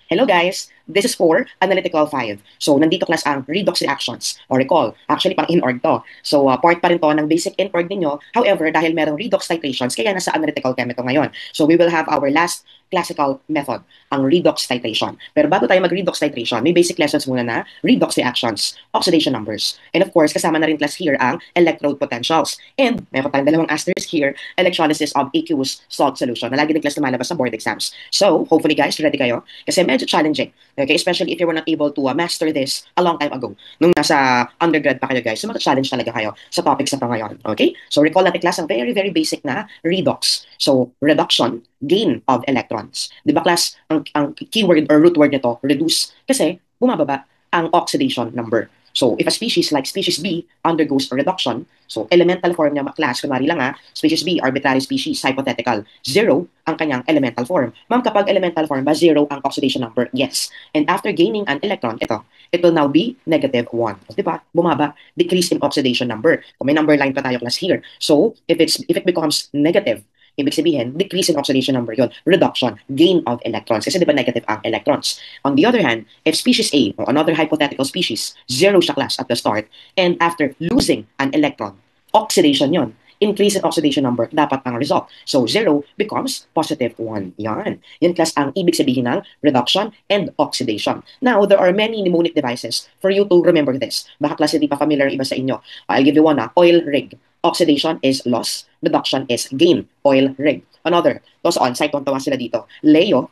Hello guys, this is for Analytical 5. So nandito class ang redox reactions or recall. Actually pang in-org to. So part pa rin to ng basic in-org ninyo. However, dahil merong redox titrations, kaya nasa analytical chem ito ngayon. So we will have our last classical method, ang redox titration. Pero bago tayo mag-redox titration, may basic lessons muna na redox reactions, oxidation numbers. And of course, kasama na rin class here ang electrode potentials. And meron tayong dalawang asterisk here, electrolysis of aqueous salt solution na lagi din class lumalabas sa board exams. So hopefully guys, ready kayo? Kasi medyo challenging. Okay, especially if you were not able to master this a long time ago. Nung nasa undergrad pa kayo guys, so mag-challenge talaga kayo sa topics na to ngayon. Okay? So recall natin class ang very, very basic na redox. So reduction, gain of electrons. Di ba class, ang keyword or root word nito, reduce, kasi bumababa ang oxidation number. So if a species like species B undergoes a reduction, so elemental form niya class, kunwari lang species B, arbitrary species, hypothetical, 0 ang kanyang elemental form. Ma'am, kapag elemental form ba, 0 ang oxidation number? Yes. And after gaining an electron, it will now be negative 1. Di ba? Bumaba, decrease in oxidation number. Kung may number line pa tayo class here. So if it becomes negative, ibig sabihin, decrease in oxidation number yon, reduction, gain of electrons. Kasi di ba negative ang electrons? On the other hand, if species A, or another hypothetical species, 0 siya class at the start, and after losing an electron, oxidation yon, increase in oxidation number, dapat ang result. So 0 becomes positive 1. Yan. Yan class ang ibig sabihin ng reduction and oxidation. Now, there are many mnemonic devices for you to remember this. Baka class hindi pa familiar iba sa inyo. I'll give you one, oil rig. Oxidation is loss, reduction is gain, oil rig. Another, so on site, tawa sila dito. Leo,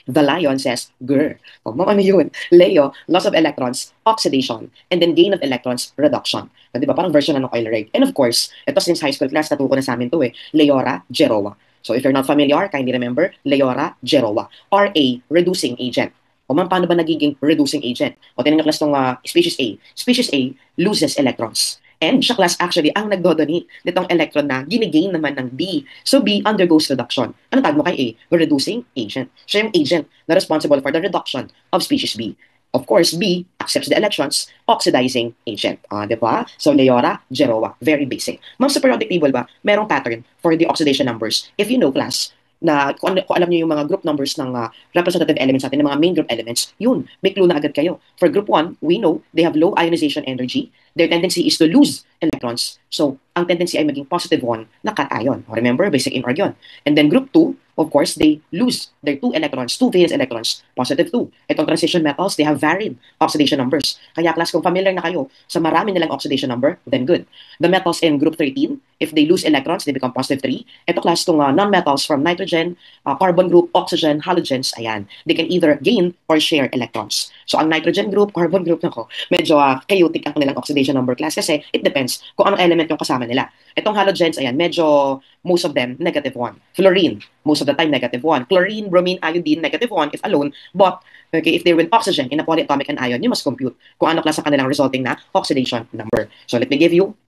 the lion says, grr. O, ano yun? Leo, loss of electrons, oxidation, and then gain of electrons, reduction. So, di ba? Parang version ng oil rig. And of course, ito since high school class, natuko na sa amin to Leora, Geroa. So if you're not familiar, kindly remember, Leora, Geroa. Or a reducing agent. O man, paano ba nagiging reducing agent? O tinan nyo class itong species A. Species A loses electrons. And siya class actually ang nagdodonate nitong electron na ginigain naman ng B. So B undergoes reduction. Ano tawag mo kay A? Reducing agent. Siya yung agent na responsible for the reduction of species B. Of course, B accepts the electrons, oxidizing agent. Di ba? So Leora, Geroa, very basic. Ma'am, sa periodic table ba, merong pattern for the oxidation numbers? If you know class, na kung alam niyo yung mga group numbers ng representative elements natin, ng mga main group elements, yun, may clue na agad kayo. For group 1, we know they have low ionization energy. Their tendency is to lose electrons. So, ang tendency ay maging positive 1 na cation. Remember, basic in-org yun. And then group 2, of course, they lose their 2 electrons, 2 valence electrons, positive 2. Itong transition metals, they have varied oxidation numbers. Kaya class, kung familiar na kayo sa marami nilang oxidation number, then good. The metals in group 13, if they lose electrons, they become positive 3. Ito class, itong non-metals from nitrogen, carbon group, oxygen, halogens, ayan. They can either gain or share electrons. So, ang nitrogen group, carbon group nako, medyo chaotic ang kanilang oxidation number class kasi it depends kung anong element yung kasama nila. Itong halogens, ayan, medyo most of them negative 1. Fluorine, most of the time negative 1. Chlorine, bromine, iodine, negative 1 if alone. But okay, if they're with oxygen in a polyatomic and ion, you must compute kung ano class ang kanilang resulting na oxidation number. So let me give you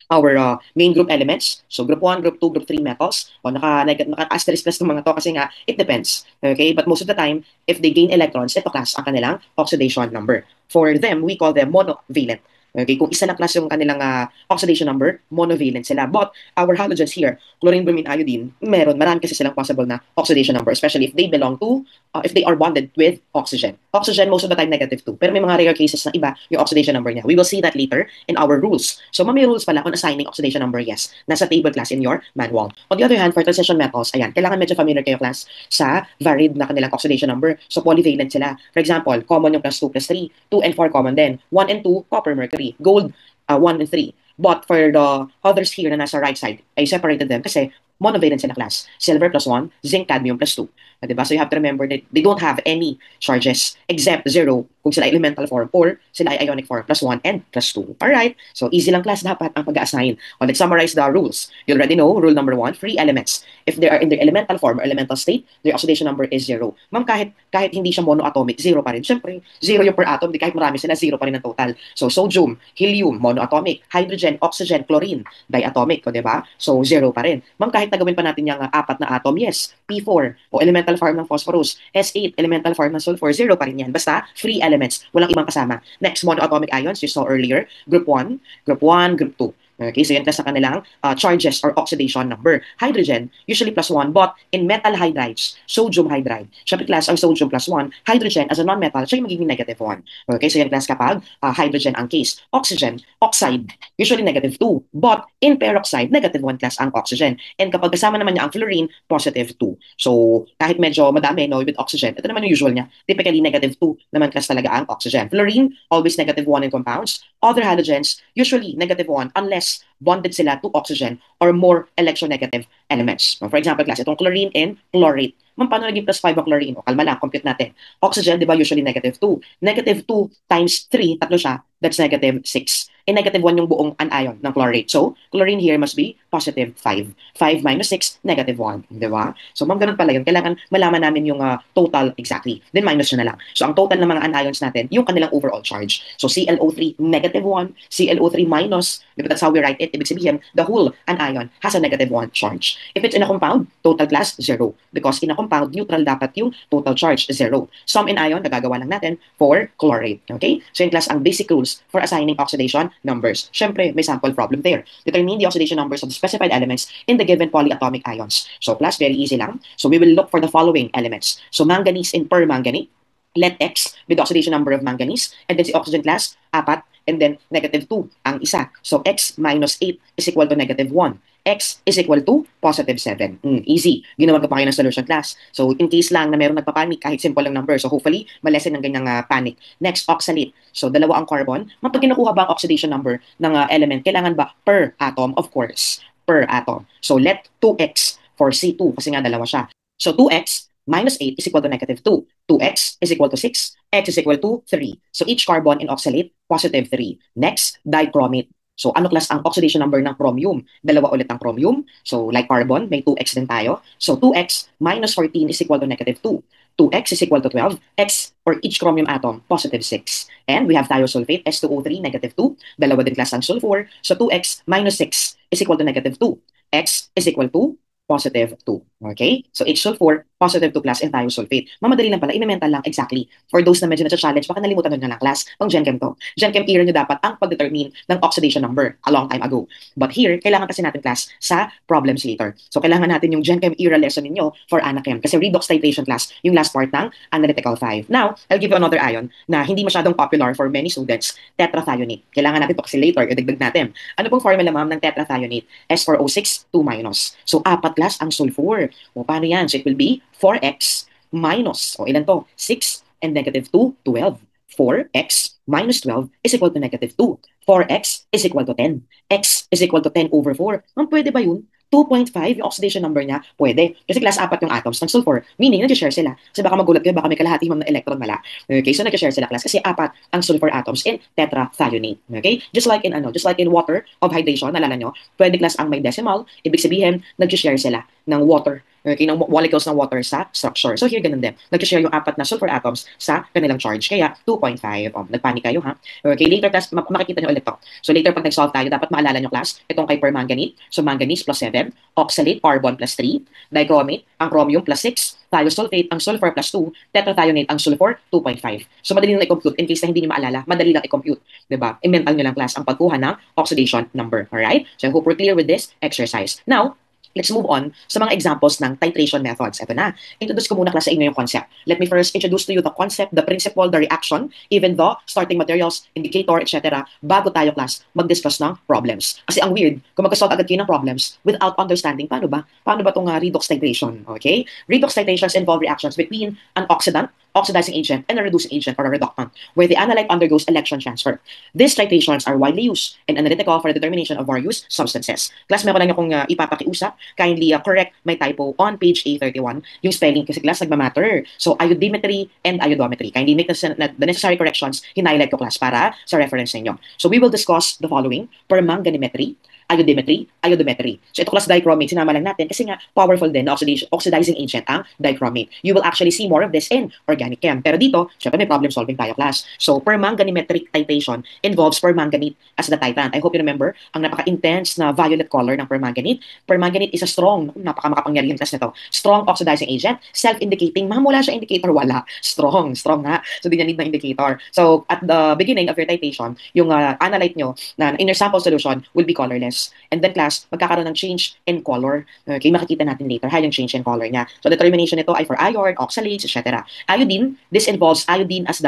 our main group elements. So group 1, group 2, group 3 metals. O naka-asterisk plus ng mga to kasi nga it depends. Okay? But most of the time, if they gain electrons, ito class ang kanilang oxidation number. For them, we call them monovalent. Okay, kung isa lang class yung kanilang oxidation number, monovalent sila. But our halogens here, chlorine, bromine, iodine, marami kasi silang possible na oxidation number, especially if they belong to, if they are bonded with oxygen. Oxygen, most of the time, negative 2. Pero may mga rare cases na iba yung oxidation number niya. We will see that later in our rules. So, may rules pala on assigning oxidation number, yes. Nasa table class in your manual. On the other hand, for transition metals, ayan, kailangan medyo familiar kayo class sa varied na kanilang oxidation number. So, polyvalent sila. For example, common yung plus 2 plus 3. 2 and 4 common din. 1 and 2, copper, mercury. Gold, 1 and 3. But for the others here na nasa right side, I separated them kasi monovalent sila class. Silver plus 1, zinc, cadmium plus 2. Diba? So you have to remember that they don't have any charges except 0 kung sila elemental form or sila ay ionic form plus 1 and plus 2. Alright? So easy lang class dapat ang pag-assign. Let's summarize the rules. You already know, rule number 1, free elements. If they are in their elemental form or elemental state, their oxidation number is 0. Ma'am, kahit hindi siya monoatomic, 0 pa rin. Siyempre, 0 yung per atom, di kahit marami sila, 0 pa rin ang total. So sodium, helium, monoatomic, hydrogen, oxygen, chlorine, diatomic, diba? So 0 pa rin. Ma'am, kahit nagawin pa natin yung 4 na atom, yes, P4 o elemental form ng phosphorus, S8 elemental form ng sulfur, 0 pa rin yan. Basta free elements, walang ibang kasama. Next, monoatomic ions, you saw earlier, group 1, group 2. Okay, so yan class sa kanilang charges or oxidation number. Hydrogen, usually +1, but in metal hydrides, sodium hydride. Siyempre class, ang sodium +1, hydrogen as a non-metal, siya yung magiging -1. Okay, so yan class kapag hydrogen ang case. Oxygen, oxide, usually -2, but in peroxide, -1 class ang oxygen. And kapag kasama naman niya ang fluorine, +2. So kahit medyo madami no, with oxygen, ito naman yung usual niya. Typically -2 naman class talaga ang oxygen. Fluorine, always -1 in compounds. Other halogens, usually -1 unless bonded sila to oxygen or more electronegative elements. For example, class, itong chlorine and chlorate. Ma'am, paano naging +5 ang chlorine? O, kalma lang, compute natin. Oxygen, di ba, usually -2. -2 times 3, tatlo siya, that's -6. And -1 yung buong anion ng chlorate. So, chlorine here must be +5. 5 minus 6, -1. Di ba? So, ma'am, ganun pala yun. Kailangan malaman namin yung total exactly. Then minus yun na lang. So, ang total ng mga anions natin, yung kanilang overall charge. So, ClO3, -1, ClO3 minus, that's how we write it. Ibig sabihin, the whole anion has a -1 charge. If it's in a compound, total class, 0. Because in a compound, neutral dapat yung total charge, 0. Some in ion, nagagawa lang natin for chlorate. Okay? So, in class, ang basic rules for assigning oxidation numbers. Siyempre, may sample problem there. Determine the oxidation numbers of the specified elements in the given polyatomic ions. So, class, very easy lang. So, we will look for the following elements. So, manganese in permanganate. Let X be the oxidation number of manganese. And then si oxygen class, 4. And then -2 ang isa. So, X minus 8 is equal to -1. X is equal to +7. Easy. Ginawa ko pa kayo ng solution class. So, in case lang na meron nagpapanik, kahit simple lang number. So, hopefully, malesen ng ganyang panic. Next, oxalate. So, dalawa ang carbon. Kapag kinukuha ba ang oxidation number ng element, kailangan ba per atom? Of course, per atom. So, let 2X for C2, kasi nga dalawa siya. So, 2X minus 8 is equal to -2. 2X is equal to 6. X is equal to 3. So, each carbon in oxalate, +3. Next, dichromate. So, ano class ang oxidation number ng chromium? Dalawa ulit ang chromium. So, like carbon, may 2x din tayo. So, 2x minus 14 is equal to -2. 2x is equal to 12. X for each chromium atom, +6. And we have thiosulfate, S2O3, -2. Dalawa din class ang sulfur. So, 2x minus 6 is equal to -2. X is equal to +2. Okay? So, H-sulfur, +2 class and thiosulfate. Mamadali lang pala, i-mental lang exactly. For those na medyo na-challenge, baka nalimutan nyo na lang class, pang Gen Chem to. Gen Chem era nyo dapat ang pag-determine ng oxidation number a long time ago. But here, kailangan kasi natin class sa problems later. So, kailangan natin yung Gen Chem era lesson ninyo for Anachem. Kasi redox titration class, yung last part ng Analytical 5. Now, I'll give you another ion na hindi masyadong popular for many students, tetrathionate. Kailangan natin to kasi later, idagdag natin. Ano pong formula ma'am ng tetrathionate? S4O6, 2-. So, 4 class ang sulfur. O, paano yan? So, it will be 4x minus, o ilan to? 6 and -2, 12. 4x minus 12 is equal to -2. 4x is equal to 10. X is equal to 10 over 4. Ang pwede ba yun? 2.5 yung oxidation number niya, pwede. Kasi class 4 yung atoms ng sulfur, meaning nag-share sila. Kasi baka magulat kayo, baka may kalahati ma'am na electron mala. Okay, so nag-share sila class kasi 4 ang sulfur atoms in tetrathionate. Okay? Just like in water of hydration, nalala nyo, pwede class ang may decimal, ibig sabihin, nag-share sila ng water. Okay, ng molecules ng water sa structure. So here, ganun din. Nag-share yung 4 na sulfur atoms sa kanilang charge. Kaya, 2.5. Nagpanik kayo, ha? Okay, later class, makikita nyo ulit to. So later, pag nag-solve tayo, dapat maalala nyo class, itong kay permanganate. So manganese +7, oxalate, carbon +3, dichromate, ang chromium +6, thiosulfate, ang sulfur +2, tetrathionate, ang sulfur 2.5. So madali lang i-compute. In case na hindi nyo maalala, madali lang i-compute. Diba? I-mental nyo lang class ang pagkuha ng oxidation number. Alright? So I hope we're clear with this exercise. Now, let's move on sa mga examples ng titration methods. Ito na. Introduce ko muna class sa inyo yung concept. Let me first introduce to you the concept, the principle, the reaction, even the starting materials, indicator, etc. bago tayo class mag-discuss ng problems. Kasi ang weird, kung mag-solve agad kayo ng problems without understanding, paano ba? Paano ba itong redox titration? Okay? Redox titrations involve reactions between an oxidant, oxidizing agent, and a reducing agent or a reductant, where the analyte undergoes electron transfer. These titrations are widely used in analytical for the determination of various substances. Class, meron lang akong ipapakiusap. Kindly correct my typo on page A31. Yung spelling kasi class nagmamatter. So, iodimetry and iodometry. Kindly make the necessary corrections. Hinighlight ko class para sa reference ninyo. So, we will discuss the following: permanganimetry, iodimetry, iodometry. So ito class dichromate, sinama lang natin kasi nga powerful din na oxidizing agent ang dichromate. You will actually see more of this in organic chem. Pero dito, syempre may problem solving tayo class. So permanganimetric titration involves permanganate as the titrant. I hope you remember ang napaka-intense na violet color ng permanganate. Permanganate is a strong, napaka-makapangyarihan class nito. Strong oxidizing agent, self-indicating. Wala siya indicator, wala. Strong nga. So di niya need na indicator. So at the beginning of your titration, yung analyte nyo na inner sample solution will be colorless. electrons. And then class, magkakaroon ng change in color. Okay, makikita natin later ha yung change in color niya. So determination nito ay for iron, oxalates, etc. Iodine, this involves iodine as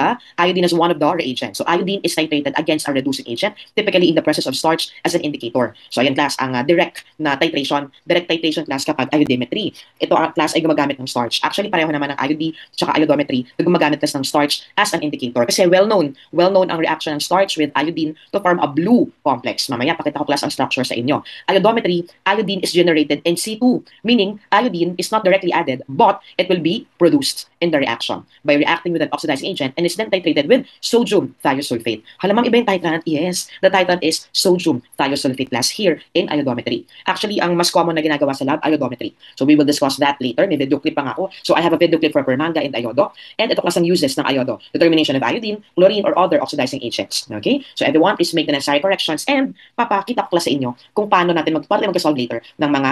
one of the reagents. So iodine is titrated against a reducing agent, typically in the presence of starch as an indicator. So ayan class, ang direct titration class kapag iodimetry. Ito ang class ay gumagamit ng starch. Actually pareho naman ng iodine at iodometry na gumagamit class ng starch as an indicator. Kasi well-known ang reaction ng starch with iodine to form a blue complex. Mamaya pakita ko class ang structure sa inyo. Iodometry, iodine is generated in C2, meaning iodine is not directly added, but it will be produced in the reaction by reacting with an oxidizing agent and is then titrated with sodium thiosulfate. Halamang iba yung titrant? Yes, the titrant is sodium thiosulfate class here in iodometry. Actually, ang mas common na ginagawa sa lab, iodometry. So we will discuss that later. May video clip pa nga ako. So I have a video clip for permanga and iodo. And ito class ang uses ng iodo. Determination of iodine, chlorine, or other oxidizing agents. Okay? So everyone, please make the necessary corrections and papakita ko class sa inyo kung paano natin mag-solve later ng mga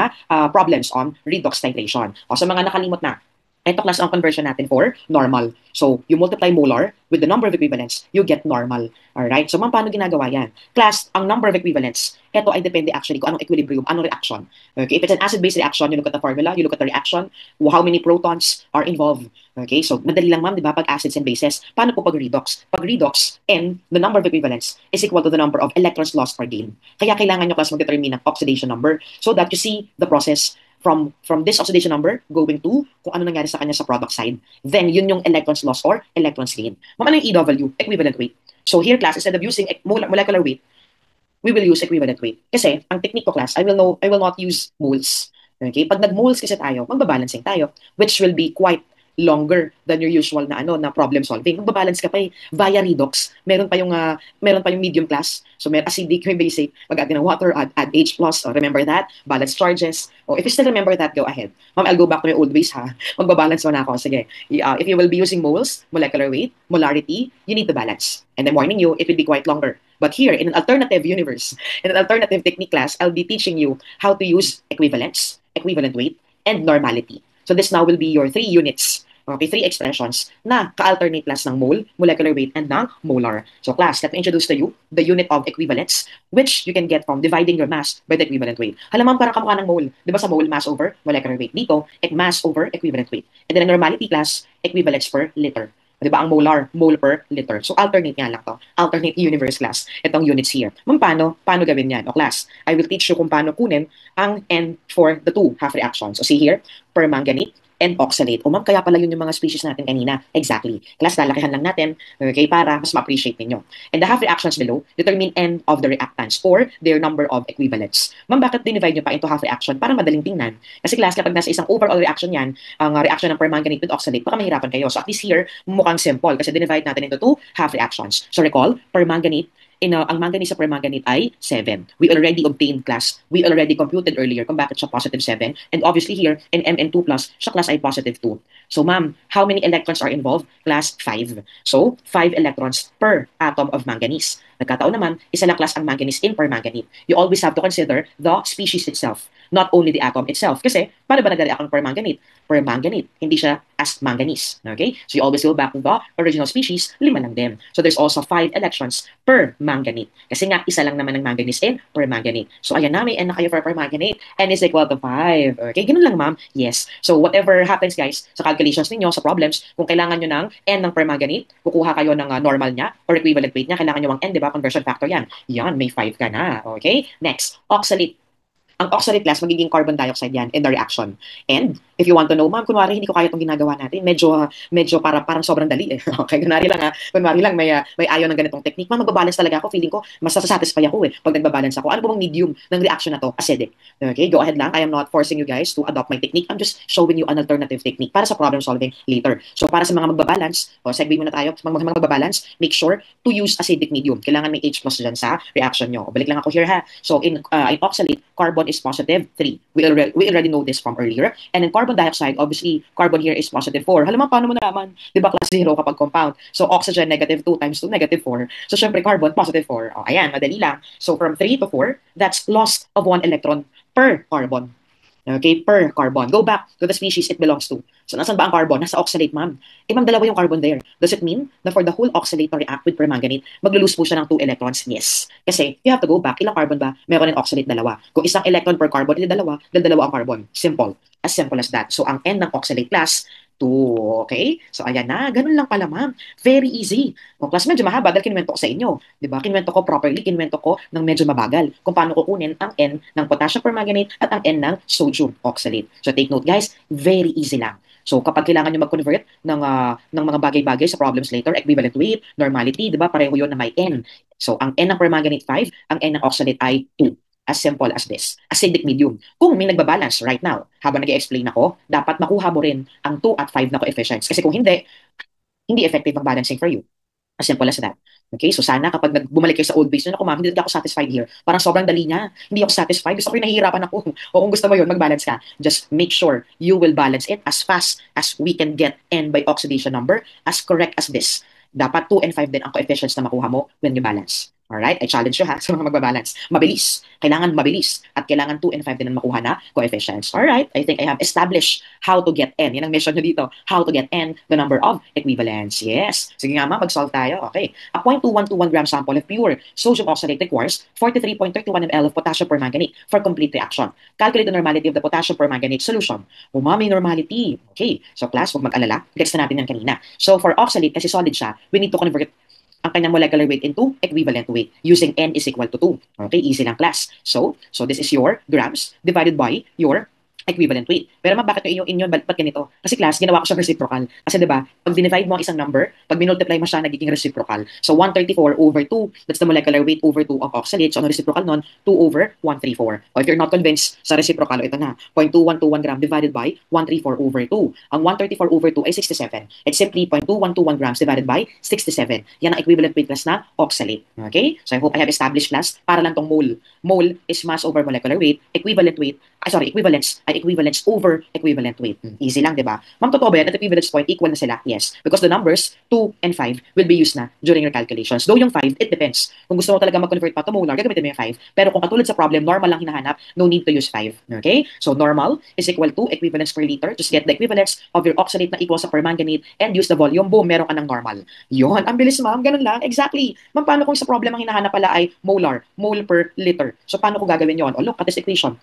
problems on redox titration. O sa mga nakalimot na, ito class ang conversion natin for normal. So, you multiply molar with the number of equivalents, you get normal. Alright? So, paano ginagawa yan? Class, ang number of equivalents, ito ay depende actually kung anong equilibrium, anong reaction. Okay? If it's an acid-base reaction, you look at the formula, you look at the reaction, how many protons are involved. Okay? So, madali lang ma'am, di ba? Pag acids and bases. Paano po pag redox? Pag redox, N, the number of equivalents, is equal to the number of electrons lost or gained. Kaya kailangan nyo class mag-determine ng oxidation number so that you see the process from this oxidation number going to kung ano nangyari sa kanya sa product side. Then, yun yung electrons lost or electrons gained. Ma'am, ano yung EW? Equivalent weight. So here, class, instead of using molecular weight, we will use equivalent weight. Kasi, ang technique ko, class, I will not use moles. Okay? Pag nag-moles kasi tayo, magbabalancing tayo, which will be quite longer than your usual na problem solving. Magbabalance ka pa via redox. Meron pa yung medium class. So may acidic, may basic, mag-add ng water, add H plus, remember that? Balance charges. If you still remember that, go ahead. Ma'am, I'll go back to my old ways ha. Magbabalance mo na ako. Sige. If you will be using moles, molecular weight, molarity, you need to balance. And I'm warning you, it will be quite longer. But here, in an alternative universe, in an alternative technique class, I'll be teaching you how to use equivalence, equivalent weight, and normality. So this now will be your 3 units. Okay, 3 expressions na ka-alternate class ng mole, molecular weight, and ng molar. So class, let me introduce to you the unit of equivalence, which you can get from dividing your mass by the equivalent weight. Halamang parang kamukha ng mole. Di ba sa mole, mass over molecular weight. Dito, mass over equivalent weight. And then in normality class, equivalence per liter. Di ba ang molar, mole per liter. So alternate nga lang to. Alternate universe class. Itong units here. Ma'am, paano gawin yan? O class, I will teach you kung paano kunin ang N for the 2 half reactions. So see here, permanganate and oxalate. O ma'am, kaya pala yun yung mga species natin kanina. Exactly. Class, lalakihan lang natin, okay, para mas ma-appreciate ninyo. And the half reactions below determine N of the reactants or their number of equivalents. Ma'am, bakit dinivide nyo pa into half reaction? Para madaling tingnan. Kasi class, kapag nasa isang overall reaction yan, ang reaction ng permanganate with oxalate, baka mahirapan kayo. So at least here, mukhang simple kasi dinivide natin into 2 half reactions. So recall, permanganate, ang manganese sa permanganate ay 7. We already obtained class. We already computed earlier kung bakit siya positive 7. And obviously here, in Mn2+, siya class ay positive 2. So ma'am, how many electrons are involved? Class 5. So 5 electrons per atom of manganese. Nagkataon naman, isa lang class ang manganese in permanganate. You always have to consider the species itself, not only the atom itself. Kasi, paano ba nag-react ang permanganate? Permanganate, hindi siya as manganese. Okay? So you always go back to the original species, 5 lang din. So there's also 5 electrons per manganate. Kasi nga, isa lang naman ng manganese in permanganate. So ayan na, may N na kayo for permanganate. N is equal to 5. Okay, ganun lang ma'am. Yes. So whatever happens guys, sa calculations ninyo, sa problems, kung kailangan nyo ng N ng permanganate, kukuha kayo ng normal niya or equivalent weight niya, kailangan nyo ng N, di ba? Conversion factor yan. Yan, may 5 ka na. Okay? Next, oxalate. Ang oxalate class, magiging carbon dioxide yan in the reaction. And if you want to know, ma'am, kunwari hindi ko kaya itong ginagawa natin, medyo parang sobrang dali eh. Okay, kunwari lang may ayaw ng ganitong technique. Ma'am, magbabalance talaga ako. Feeling ko, mas satisfy ako eh pag nagbabalance ako. Ano po bang medium ng reaction na to? Acidic. Okay, go ahead lang. I am not forcing you guys to adopt my technique. I'm just showing you an alternative technique para sa problem solving later. So para sa mga magbabalance, segue muna tayo, sa mga magbabalance, make sure to use acidic medium. Kailangan may H plus dyan sa reaction nyo. Balik lang ako here ha. So in oxalate, carbon is positive 3. We already know this from earlier. And in carbon dioxide, obviously, carbon here is positive 4. Halimbawa, paano mo nalaman? Di ba class 0 kapag compound? So oxygen, negative 2 times 2, negative 4. So syempre, carbon, positive 4. Ayan, madali lang. So from 3 to 4, that's loss of 1 electron per carbon. Okay, per carbon. Go back to the species it belongs to. So, nasan ba ang carbon? Nasa oxalate, ma'am. Eh, ma'am, dalawa yung carbon there. Does it mean na for the whole oxalate to react with permanganate, maglulose po siya ng 2 electrons? Yes. Kasi, you have to go back. Ilang carbon ba? Meron ng oxalate, dalawa. Kung isang electron per carbon, hindi dalawa, dahil dalawa ang carbon. Simple. As simple as that. So, ang N ng oxalate class, 2. Okay? So, ayan na. Ganun lang pala, ma'am. Very easy. O, class, medyo mahaba dahil kinuwento ko sa inyo. Diba? Kinuwento ko properly, kinuwento ko ng medyo mabagal kung paano kukunin ang N ng potassium permanganate at ang N ng sodium oxalate. So, take note, guys. Very easy lang. So, kapag kailangan nyo mag-convert ng mga bagay-bagay sa problems later, equivalent weight, normality, di ba? Pareho yun na may N. So, ang N ng permanganate 5, ang N ng oxalate ay 2. As simple as this. Acidic medium. Kung may nagbabalance right now, habang nag-explain ako, dapat makuha mo rin ang 2 at 5 na coefficients. Kasi kung hindi, hindi effective ang balancing for you. As simple as that. Okay, so sana kapag bumalik kayo sa old base, ako ma'am, hindi ako satisfied here. Parang sobrang dali niya. Hindi ako satisfied. Gusto ko yung nahihirapan ako. O kung gusto mo yun, mag-balance ka. Just make sure you will balance it as fast as we can get N by oxidation number, as correct as this. Dapat 2 and 5 din ang coefficients na makuha mo when you balance. Alright? I challenge you ha sa mga magbabalance. Mabilis. Kailangan mabilis. At kailangan 2 and 5 din ang makuha na coefficients. Alright? I think I have established how to get N. Yan ang mission nyo dito. How to get N, the number of equivalents. Yes. Sige nga ma, mag-solve tayo. Okay. A 0.2121 gram sample of pure sodium oxalate requires 43.31 ml of potassium permanganate for complete reaction. Calculate the normality of the potassium permanganate solution. May normality. Okay. So class, huwag mag-alala. Gets na natin yan kanina. So for oxalate, kasi solid siya, we need to convert ang kanyang molecular weight into equivalent weight using N is equal to 2. Okay, easy lang class. So this is your grams divided by your equivalent weight. Pero ma'am, bakit yung inyo, ba't ganito? Kasi class, ginawa ko siyang reciprocal. Kasi diba, pag divide mo ang isang number, pag minultiply mo siya, nagiging reciprocal. So 134 over 2, that's the molecular weight over 2 of oxalate. So ano reciprocal nun? 2 over 134. O if you're not convinced sa reciprocal, ito na, 0.2121 gram divided by 134 over 2. Ang 134 over 2 ay 67. It's simply 0.2121 grams divided by 67. Yan ang equivalent weight class na oxalate. Okay? So I hope I have established class para lang tong mole. Mole is mass over molecular weight. Equivalent weight, equivalence ay equivalence over equivalent weight. Easy lang, di ba? Ma'am, totoo ba yan? At equivalence point, equal na sila? Yes. Because the numbers 2 and 5 will be used na during your calculations. Though yung 5, it depends. Kung gusto mo talaga mag-convert pa to molar, gagamitin mo yung 5. Pero kung katulad sa problem, normal lang hinahanap, no need to use 5. Okay? So normal is equal to equivalence per liter. Just get the equivalence of your oxalate na equal sa permanganate and use the volume. Boom, meron ka ng normal. Yun, ang bilis ma'am, ganun lang. Exactly. Ma'am, paano kung sa problem ang hinahanap pala ay molar, mole per liter? So paano ko gagawin yun? O look at this equation.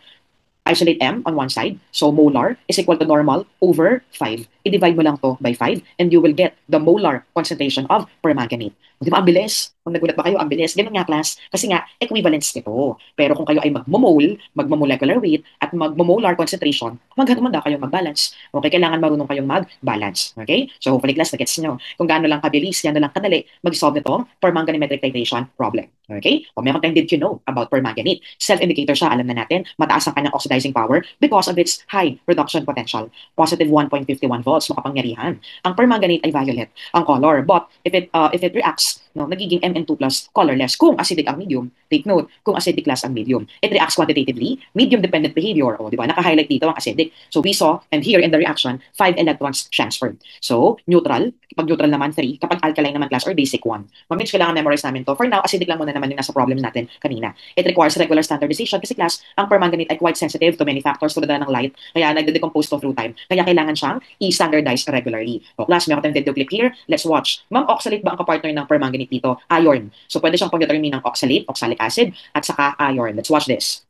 Isolate M on one side. So molar is equal to normal over 5. I-divide mo lang to by 5 and you will get the molar concentration of permanganate. Di ba ang bilis? Kung nagulat ba kayo, ang bilis. Ganun nga class. Kasi nga, equivalence nito. Pero kung kayo ay magmo-molecular weight at magmo-molar concentration, maganda kayong mag-balance. Okay, kailangan marunong kayong mag-balance. Okay? So hopefully class, na-gets nyo. Kung gaano lang kabilis, gaano lang kadali, mag-solve nito permanganate titration problem. Okay? Kung meron tayong did you know about permanganate, self-indicator siya, alam na natin, mataas ang kanyang oxidizing power because of its high reduction potential. Positive 1.51 volts, makapangyarihan. Ang permanganate ay violet ang color, but if it reacts, nagiging Mn2 plus colorless. Kung acidic ang medium, take note, kung acidic class ang medium, it reacts quantitatively, medium-dependent behavior. O, di ba? Naka-highlight dito ang acidic. So we saw, and here in the reaction, 5 electrons transferred. So, neutral, kapag neutral naman 3, kapag alkaline naman class or basic 1. Mamits, kailangan memorize namin to. For now, acidic lang muna naman yung nasa problems natin kanina. It requires regular standardization kasi class, ang permanganate ay quite sensitive to many factors tulad ng light, kaya nagde-decompose to through time. Kaya kailangan siyang i-standardize regularly. O, class, meron tayong video clip here. Let's watch. Ma'am, oxalate ba ang kapartner ng permanganate dito? Iron. So, pwede siyang pag-determine ng oxalate, oxalic acid, at saka iron. Let's watch this.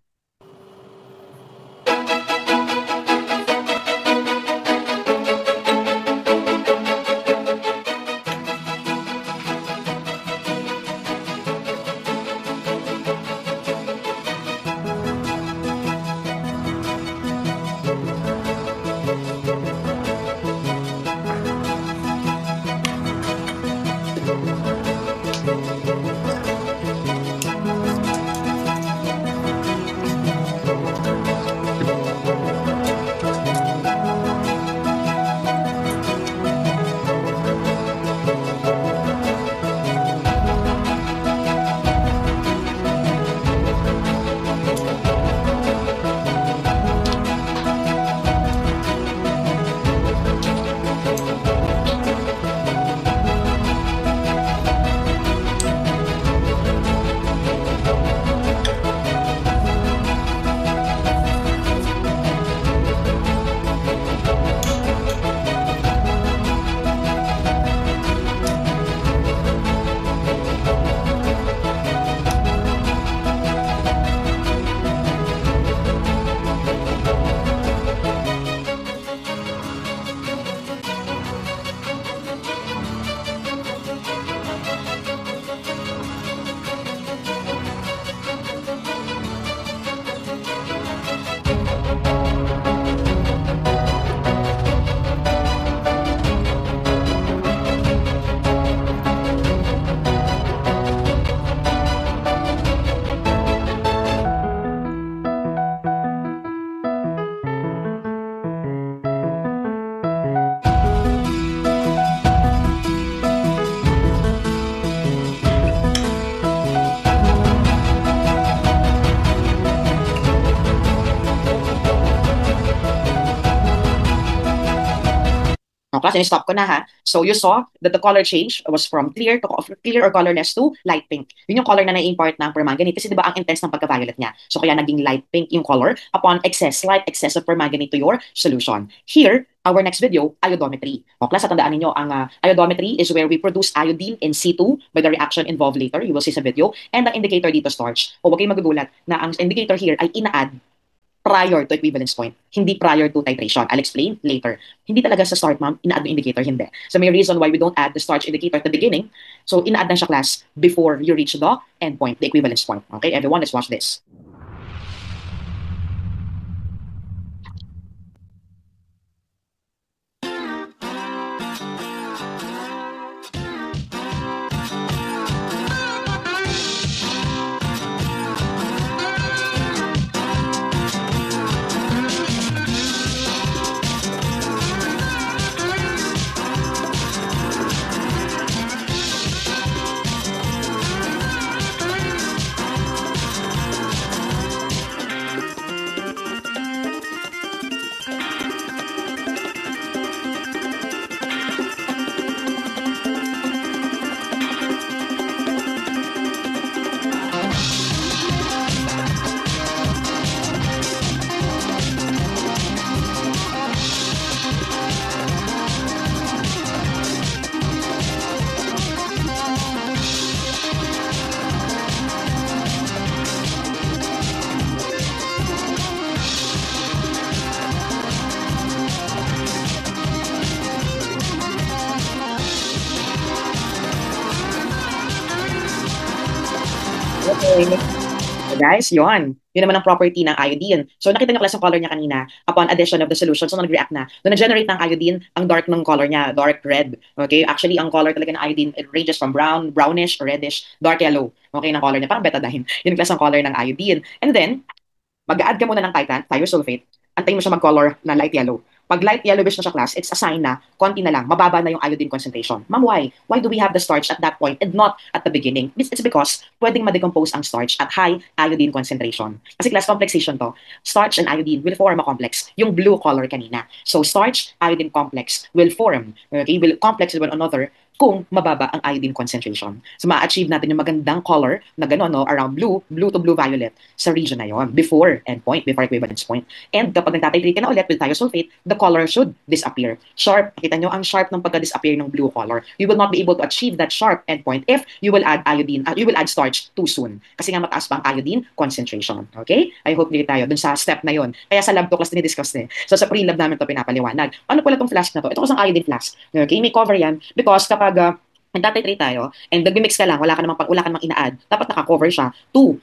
O, class, stop ko na ha. So you saw that the color change was from clear or colorless to light pink. Yun yung color na na-import ng permanganate. Kasi di ba ang intense ng pagka-violet niya. So kaya naging light pink yung color upon slight excess of permanganate to your solution. Here, our next video, iodometry. O class, tandaan ninyo, ang iodometry is where we produce iodine in situ by the reaction involved later. You will see sa video. And ang indicator dito, starch. O wag kayong magugulat na ang indicator here ay ina-add prior to equivalence point, hindi prior to titration. I'll explain later. Hindi talaga sa start, ma'am, ina-add yung indicator, hindi. So may reason why we don't add the starch indicator at the beginning. So ina-add na siya, class, before you reach the endpoint, the equivalence point. Okay, everyone, let's watch this. Okay. So guys, yon. Yun naman ang property ng iodine. So nakita niyo class yung color niya kanina upon addition of the solution. So nag-react na. Nung nag-generate ng iodine, ang dark ng color niya, dark red. Okay? Actually, ang color talaga ng iodine, it ranges from brown, brownish, reddish, dark yellow. Okay, ng color niya. Parang betadine. Yun class ang color ng iodine. And then, mag-add ka muna ng titan, thiosulfate, antayin mo siya mag-color na light yellow. Pag light yellowish na siya, class, it's a sign na konti na lang, mababa na yung iodine concentration. Ma'am, why? Why do we have the starch at that point and not at the beginning? It's because pwedeng ma-decompose ang starch at high iodine concentration. Kasi class, complexation to. Starch and iodine will form a complex. Yung blue color kanina. So starch, iodine complex will form. Okay? Will complex with one another kung mababa ang iodine concentration. So ma-achieve natin yung magandang color na gano'n, no, around blue to blue-violet sa region na yon before endpoint, before equivalence point. And kapag nagtatitrate ka na ulit with thiosulfate, the color should disappear. Sharp, kita nyo ang sharp ng pagka-disappear ng blue color. You will not be able to achieve that sharp endpoint if you will add iodine, you will add starch too soon. Kasi nga mataas pa ang iodine concentration. Okay? I hope clear tayo dun sa step na yon. Kaya sa lab to class dinidiscuss din. So sa pre-lab namin to pinapaliwanag. Ano pala tong flask na to? Ito kasi ang iodine flask. Okay? May cover yan because kapag nagtatitrate tayo and nag-mix ka lang, wala ka namang ina-add, dapat naka-cover siya to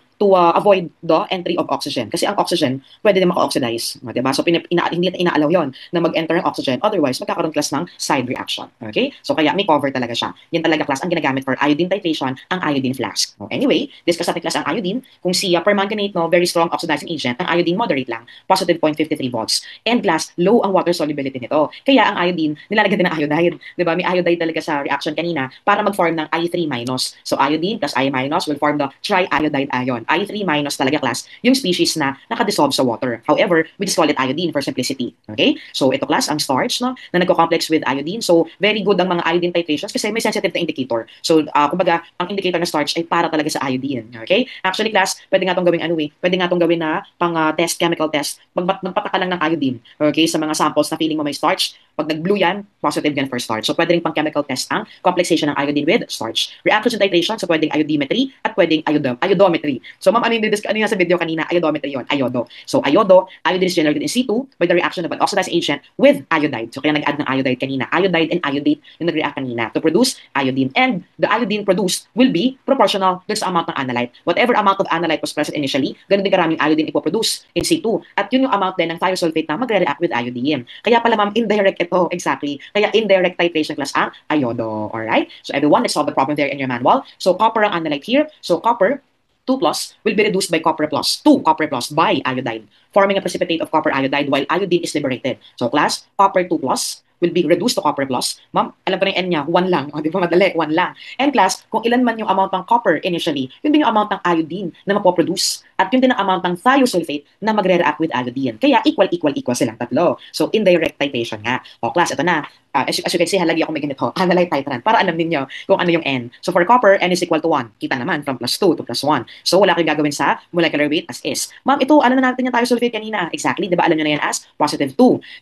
avoid the entry of oxygen. Kasi ang oxygen, pwede din maka-oxidize. Diba? So, hindi ina-allow yon na mag-enter ang oxygen. Otherwise, magkakaroon class ng side reaction. Okay? So, kaya may cover talaga siya. Yan talaga class ang ginagamit for iodine titration, ang iodine flask. So, anyway, discuss natin class ang iodine. Kung si permanganate, no, very strong oxidizing agent, ang iodine moderate lang, positive 0.53 volts. And class, low ang water solubility nito. Kaya ang iodine, nilalagyan din ng iodide. Diba? May iodide talaga sa reaction kanina para mag-form ng I3-. So, iodine plus I- will form the triiodide ion. I3- talaga class, yung species na nakadissolve sa water. However, we just call it iodine for simplicity. Okay? So, ito class, ang starch, no, na nagko-complex with iodine. So, very good ang mga iodine titrations kasi may sensitive na indicator. So, kumbaga, ang indicator ng starch ay para talaga sa iodine. Okay? Actually, class, pwede nga itong gawin pwede nga itong gawin na pang-test, chemical test. Magpataka lang ng iodine. Okay? Sa mga samples na feeling mo may starch, pag nag-blue yan, positive yan for starch. So, pwede rin pang-chemical test ang complexation ng iodine with starch. Reaction titration, so pwedeng iodimetry at pwedeng iodometry. So, ma'am, ano yung nasa video kanina? Iodometry yon, iodo. So, iodo, iodine is generated in situ by the reaction of an oxidizing agent with iodide. So, kaya nag-add ng iodide kanina. Iodide and iodate yung nag-react kanina to produce iodine. And the iodine produced will be proportional dun sa amount ng analyte. Whatever amount of analyte was present initially, ganun din karaming iodine ipoproduce in situ. At yun yung amount din ng thiosulfate na magre-react with iodine. Kaya pala, ma'am, indirect ito. Exactly. Kaya indirect titration class ang iodo. Alright? So, everyone, let's solve the problem there in your manual. So, copper ang analyte here. So, copper 2 plus will be reduced by copper plus, 2 copper plus by iodide, forming a precipitate of copper iodide while iodine is liberated. So class, copper 2 plus will be reduced to copper plus. Ma'am, alam ko na yung N niya, 1 lang. O, di ba madali? 1 lang. And class, kung ilan man yung amount ng copper initially, yun din yung amount ng iodine na mapoproduce. At yun din ang amount ng thiosulfate na magre-react with iodine. Kaya equal silang tatlo. So, indirect titration nga. O class, ito na. As you can see, halagi ako may ganito. Analyte titrant para alam niyo kung ano yung N. So, for copper, N is equal to 1. Kita naman, from +2 to +1. So, wala kayong gagawin sa molecular weight as is. Ma'am, ito, alam na natin yung thiosulfate kanina. Exactly, di ba? Alam nyo na yan as +2.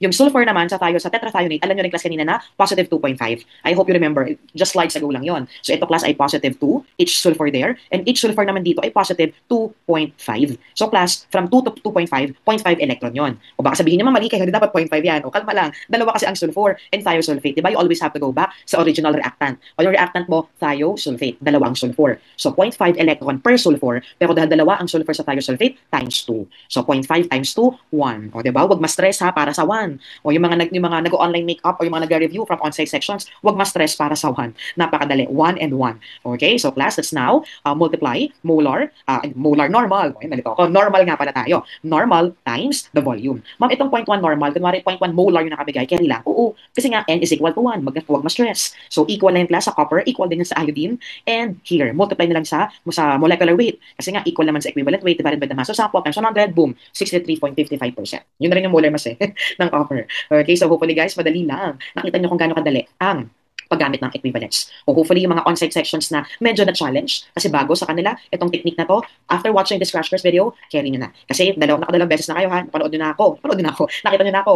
Yung sulfur naman sa tetrathionate, alam nyo rin class kanina na +2.5. I hope you remember, just slides ago lang yon. So, ito class ay +2, each sulfur there, and each sulfur naman dito ay +2.5. So, class, from 2 to 2.5, 0.5 electron yon. O baka sabihin nyo, mali kayo, dapat 0.5 yan. O kalma lang, dalawa kasi ang sulfur and thiosulfate. Diba? You always have to go back sa original reactant. O yung reactant mo, thiosulfate, dalawang sulfur. So, 0.5 electron per sulfur, pero dahil dalawa ang sulfur sa thiosulfate, times 2. So, 0.5 times 2, 1. O diba? Huwag ma-stress ha, para sa 1. O yung mga nag-online makeup o yung mga nag-review from on-site sections, huwag ma-stress para sa 1. Napakadali. 1 and 1. Okay? So, class, let's now multiply molar normal. Okay, nalito ako. Normal nga pala tayo. Normal times the volume. Ma'am, itong 0.1 normal, kunwari 0.1 molar yung nakabigay, carry lang. Oo, kasi nga N is equal to 1. Huwag ma-stress. So, equal na yung class sa copper, equal din yan sa iodine, and here, multiply na lang sa molecular weight. Kasi nga, equal naman sa equivalent weight divided by the mass of sample times 100, boom, 63.55%. Yun na rin yung molar mass ng copper. Okay, so hopefully guys, madali lang. Nakita nyo kung gaano kadali ang paggamit ng equivalence. O hopefully yung mga on-site sections na medyo na-challenge kasi bago sa kanila, itong technique na to, after watching this crash course video, carry nyo na. Kasi nakadalawang beses na kayo ha, panood nyo na ako, nakita nyo na ako,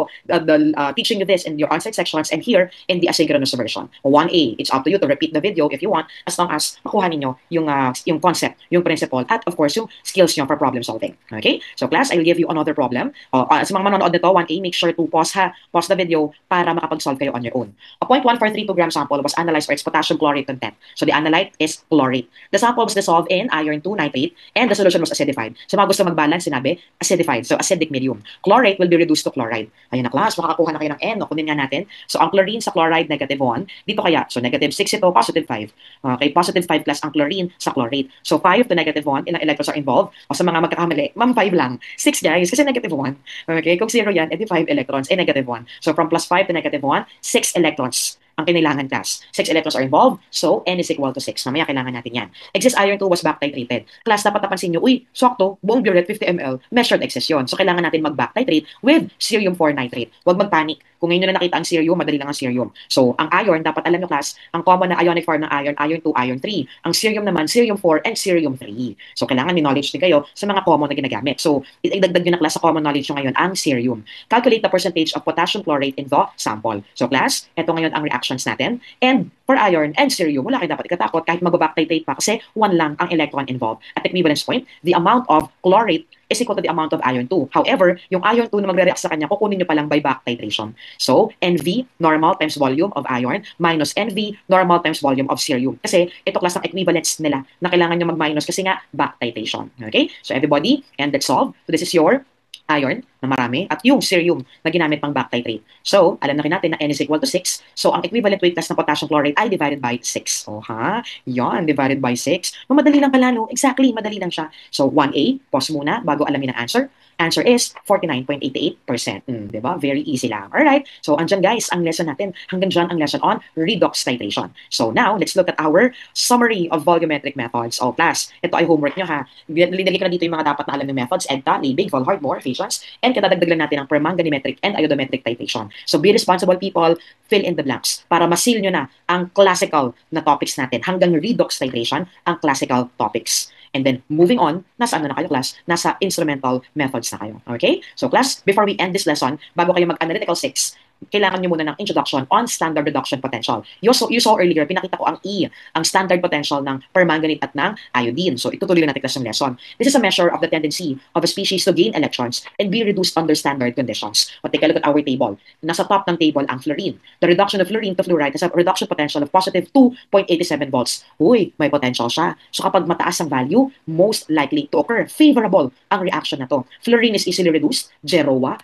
teaching you this in your on-site sections and here in the asynchronous version. O 1A, it's up to you to repeat the video if you want, as long as makuha ninyo yung concept, yung principle, at of course, yung skills nyo for problem solving. Okay? So class, I will give you another problem. Sa mga manonood nito, 1A, make sure to pause the video para makapag-solve kayo on your own. A 0.143 grams sample was analyzed for its potassium chlorate content. So the analyte is chlorate. The sample was dissolved in iron 2 nitrate and the solution was acidified. So mga gusto mag-balance, sinabi, acidified. So acidic medium. Chlorate will be reduced to chloride. Ayun na class, makakakuha na kayo ng N. O, kunin nga natin. So ang chlorine sa chloride, negative 1. Dito kaya, so negative 6 ito, positive 5. Okay, positive 5 plus ang chlorine sa chlorate. So 5 to negative 1, ilang electrons are involved? O sa mga magkakamali, ma'am 5 lang. 6 guys, kasi negative 1. Okay, kung 0 yan, edi 5 electrons, negative 1. So from plus 5 to negative 1, 6 electrons ang kinailangan class. 6 electrons are involved, so N is equal to 6. Mamaya kailangan natin yan. Excess iron 2 was back titrated. Class, dapat napansin nyo, uy, sakto, buong burette 50 ml, measured excess yun. So kailangan natin mag-back titrate with cerium 4 nitrate. Huwag magpanic. Kung ngayon nyo na nakita ang cerium, madali lang ang cerium. So, ang iron, dapat alam nyo class, ang common na ionic form ng iron, iron 2, iron 3. Ang cerium naman, cerium 4 and cerium 3. So, kailangan may knowledge din kayo sa mga common na ginagamit. So, idagdag nyo na class sa common knowledge nyo ngayon ang cerium. Calculate the percentage of potassium chlorate in the sample. So, class, ito ngayon ang reactions natin. And for iron and cerium, wala kayo dapat ikatakot kahit mag-back titrate pa kasi 1 lang ang electron involved. At equivalence point, the amount of chlorate is equal to the amount of iron 2. However, yung iron 2 na magre-react sa kanya, kukunin nyo pa lang by back titration. So, NV, normal times volume of iron, minus NV, normal times volume of cerium. Kasi, ito class ng equivalence nila na kailangan nyo mag-minus kasi nga back titration. Okay? So, everybody, and let's solve. So, this is your iron na marami at yung cerium na ginamit pang back titrate. So, alam na rin natin na N is equal to 6. So, ang equivalent weight class ng potassium chloride ay divided by 6. O ha? Yan, divided by 6. Madali lang pala, no? Exactly, madali lang siya. So, 1A, pause muna bago alamin ang answer. Answer is 49.88%. Diba? Very easy lang. Alright, so andyan guys, ang lesson natin. Hanggang dyan ang lesson on redox titration. So now, let's look at our summary of volumetric methods. O class, ito ay homework nyo ha. Linagay ko na dito yung mga dapat na alam ng methods, EDTA, Liebig, Volhardmore, Patience, and kadadagdag lang natin ang permanganimetric and iodometric titration. So be responsible people, fill in the blanks para masil nyo na ang classical na topics natin. Hanggang redox titration, ang classical topics. And then, moving on, nasa ano na kayo, class? Nasa instrumental methods na kayo. Okay? So, class, before we end this lesson, bago kayo mag-analytical 6, kailangan nyo muna ng introduction on standard reduction potential. You saw earlier, pinakita ko ang E, ang standard potential ng permanganate at ng iodine. So, itutuloy natin class ng lesson. This is a measure of the tendency of a species to gain electrons and be reduced under standard conditions. But take a look at our table. Nasa top ng table ang fluorine. The reduction of fluorine to fluoride has a reduction potential of positive 2.87 volts. Uy, may potential siya. So, kapag mataas ang value, most likely to occur. Favorable ang reaction na to. Fluorine is easily reduced, Geroa,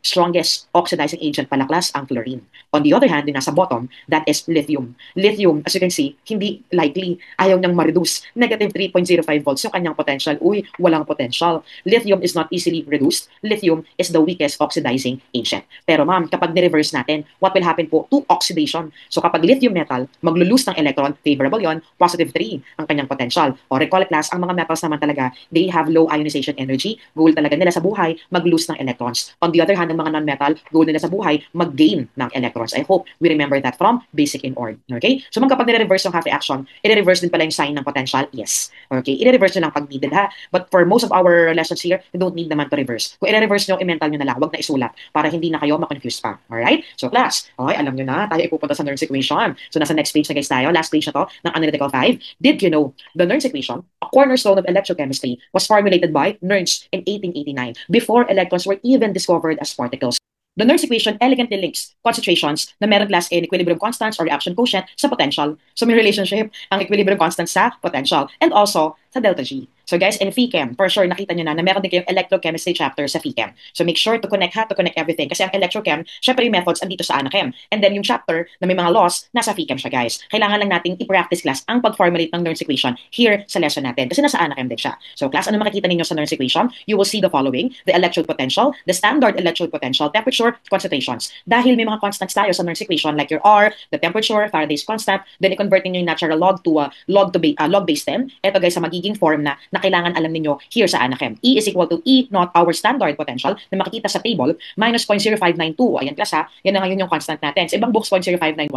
strongest oxidizing agent pala class ang fluorine. On the other hand, yung nasa bottom, that is lithium. Lithium, as you can see, hindi likely. Ayaw niyang ma-reduce. Negative 3.05 volts yung kanyang potential. Uy, walang potential. Lithium is not easily reduced. Lithium is the weakest oxidizing agent. Pero ma'am, kapag ni-reverse natin, what will happen po? To oxidation. So kapag lithium metal, maglo-lose ng electron, favorable yon, positive 3 ang kanyang potential. O recall class, ang mga metals naman talaga, they have low ionization energy. Goal talaga nila sa buhay, mag-lose ng electrons. On the other hand, ng mga non-metal, goal nila sa buhay, mag-gain ng electrons. I hope we remember that from basic in org. Okay? So kapag nire-reverse yung half reaction, i-reverse din pala yung sign ng potential? Yes. Okay? I-reverse nyo lang pag needed ha. But for most of our lessons here, you don't need naman to reverse. Kung i-reverse nyo, i-mental nyo na lang, wag na isulat para hindi na kayo ma-confuse pa. Alright? So class, okay, alam nyo na, tayo ipupunta sa Nernst equation. So nasa next page na guys tayo, last page na to ng Analytical 5. Did you know the Nernst equation, a cornerstone of electrochemistry, was formulated by Nernst in 1889 before electrons were even discovered as particles. The Nernst equation elegantly links concentrations na meron class in equilibrium constants or reaction quotient sa potential. So may relationship ang equilibrium constant sa potential and also sa delta G. So guys, in PHChem, for sure nakita nyo na meron din kayong electrochemistry chapter sa PHChem. So make sure to connect everything. Kasi ang electrochem, syempre yung methods andito sa Anachem. And then yung chapter na may mga laws, nasa PHChem siya guys. Kailangan lang nating i-practice class ang pag-formulate ng Nernst equation here sa lesson natin. Kasi nasa Anachem din siya. So class, ano makikita ninyo sa Nernst equation? You will see the following: the electrode potential, the standard electrode potential, temperature, concentrations. Dahil may mga constants tayo sa Nernst equation like your R, the temperature, Faraday's constant, then i-convert niyo yung natural log to log base 10. Ito guys, sa magiging form na kailangan alam niyo here sa Anachem. E is equal to E not our standard potential na makikita sa table minus 0.0592. Ayan class ha, yan na ngayon yung constant natin. Sa ibang books, 0.05916.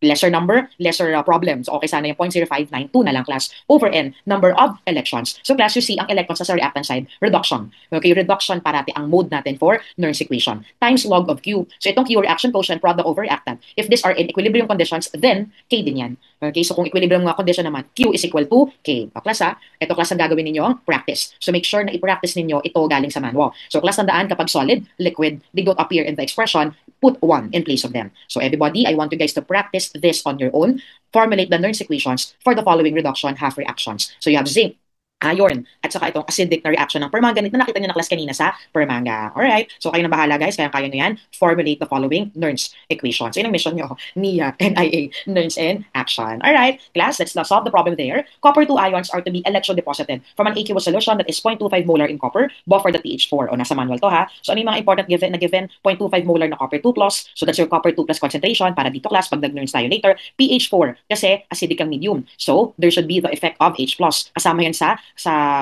Lesser number, lesser problems. Okay, sana yung 0.0592 na lang class over N, number of electrons. So class, you see, ang electrons sa reactant side, reduction. Okay, reduction parati ang mode natin for Nernst equation. Times log of Q. So itong Q reaction quotient, product over reactant. If these are in equilibrium conditions, then K din yan. Okay, so kung equilibrium condition naman, Q is equal to K. O class ha, ito class ang gagawin ninyo practice. So make sure na i-practice ninyo ito galing sa manual. So class, tandaan kapag solid, liquid, they don't appear in the expression, put 1 in place of them. So everybody, I want you guys to practice this on your own. Formulate the Nernst equations for the following reduction half reactions. So you have zinc, iron, at saka itong acidic na reaction ng permanganate na nakita nyo na class kanina sa permanga. Alright? So kayo na bahala guys, kaya nyo yan. Formulate the following Nernst equations. So yun ang mission nyo. NIA, NIA, Nernst in action. Alright, class, let's solve the problem there. Copper 2 ions are to be electrodeposited from an aqueous solution that is 0.25 molar in copper, buffered at pH 4. O nasa manual to ha. So ano yung mga important given 0.25 molar na copper 2 plus. So that's your copper 2 plus concentration para dito class, pag nag-Nernst tayo later. pH 4 kasi acidic ang medium. So there should be the effect of H plus. Kasama yan sa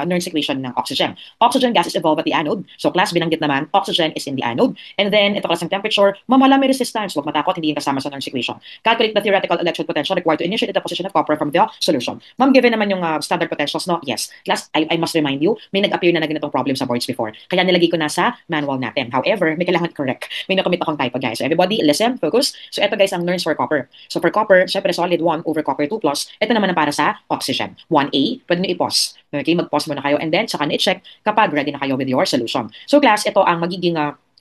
Nernst equation ng oxygen. Oxygen gas is evolved at the anode. So class, binanggit naman, oxygen is in the anode. And then, ito class ng temperature, mamala may resistance. Huwag matakot, hindi yung kasama sa Nernst equation. Calculate the theoretical electrode potential required to initiate the deposition of copper from the solution. Ma'am, given naman yung standard potentials, no? Yes. Class, I must remind you, may nag-appear na ganitong problem sa boards before. Kaya nilagay ko na sa manual natin. However, may kailangan correct. May nakomit akong typo, guys. So everybody, listen, focus. So ito guys, ang Nernst for copper. So for copper, syempre solid 1 over copper 2 plus. Ito naman ang para sa oxygen. 1A, pwede nyo i-pause. Okay, mag-pause muna kayo and then saka na-check kapag ready na kayo with your solution. So class, ito ang magiging